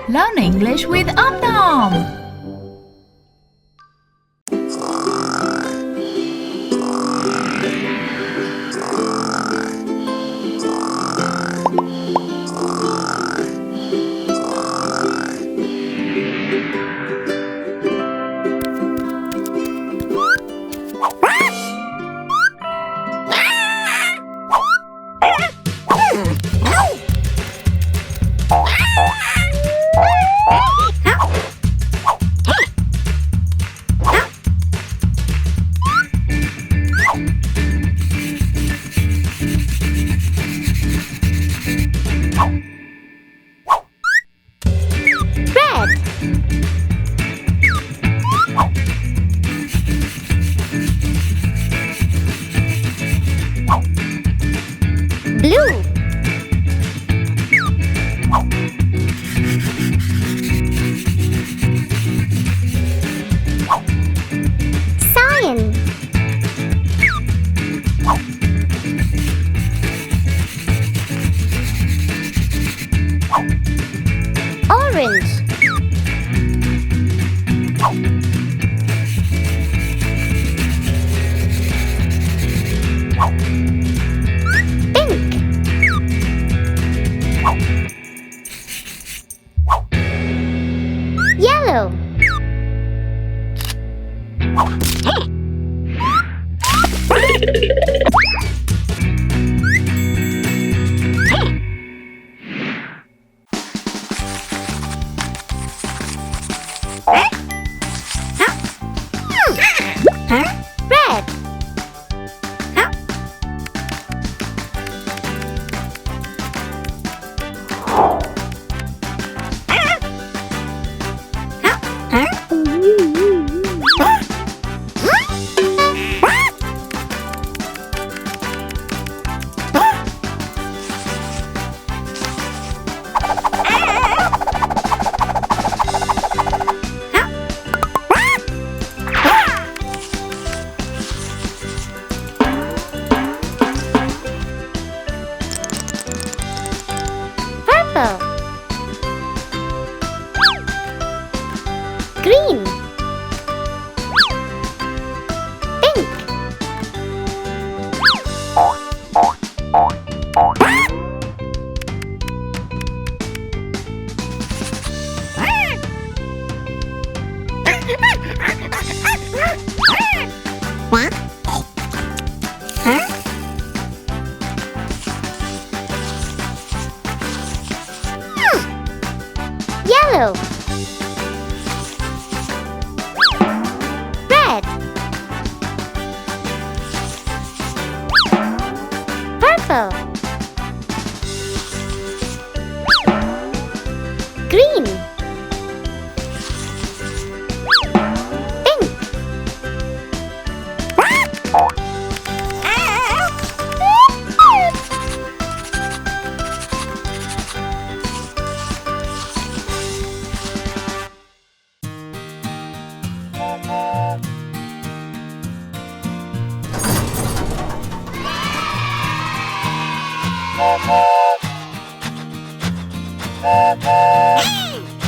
Learn English with Om Nom. Blue. Cyan. Orange. Pink. Yellow. Red. Purple. Green. Pink. Yellow. Red. Purple. Green. Pink.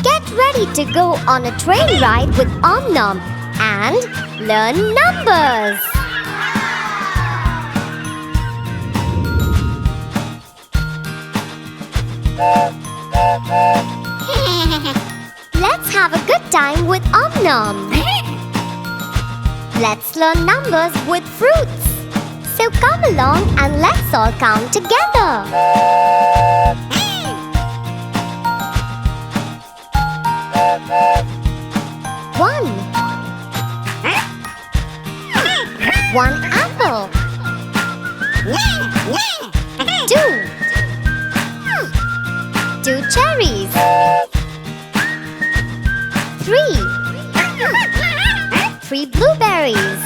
Get ready to go on a train ride with Om Nom and learn numbers. Let's have a good time with Om Nom. Let's learn numbers with fruits. So come along and let's all count together. One. One apple. Two. Two cherries. Three. Three blueberries.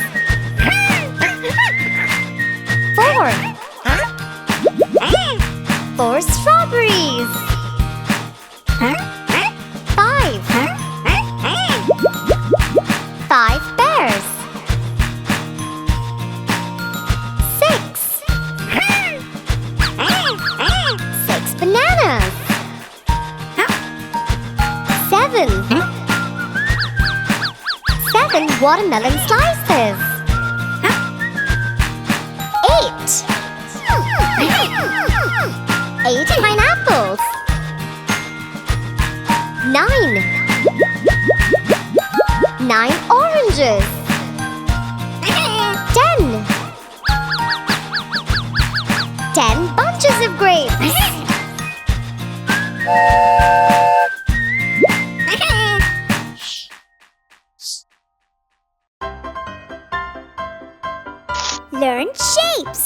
Four. Four strawberries. Five. Five pears. Six. Six bananas. watermelon slices. 8. 8 pineapples. 9. 9 oranges. 10. 10 bunches of grapes. Learn shapes.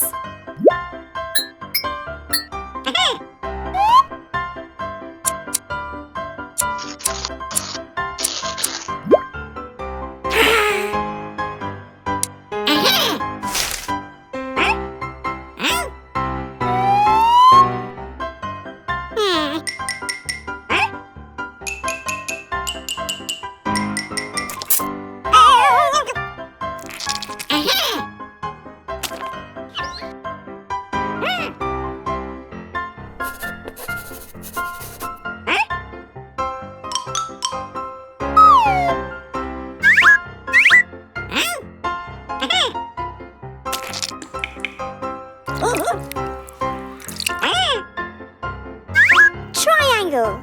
Triangle.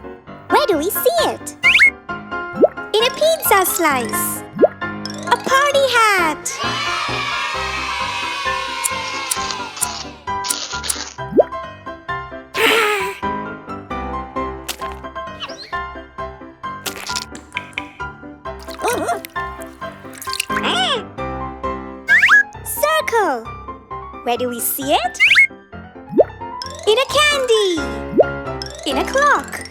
Where do we see it? In a pizza slice. A party hat. Circle. Where do we see it? In a candy. In a clock.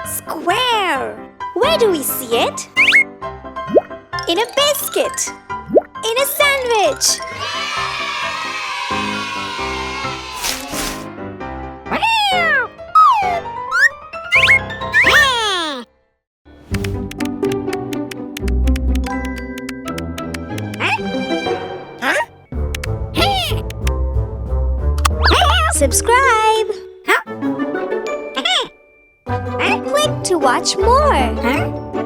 Square. Where do we see it? In a biscuit. In a sandwich. Subscribe. Click to watch more.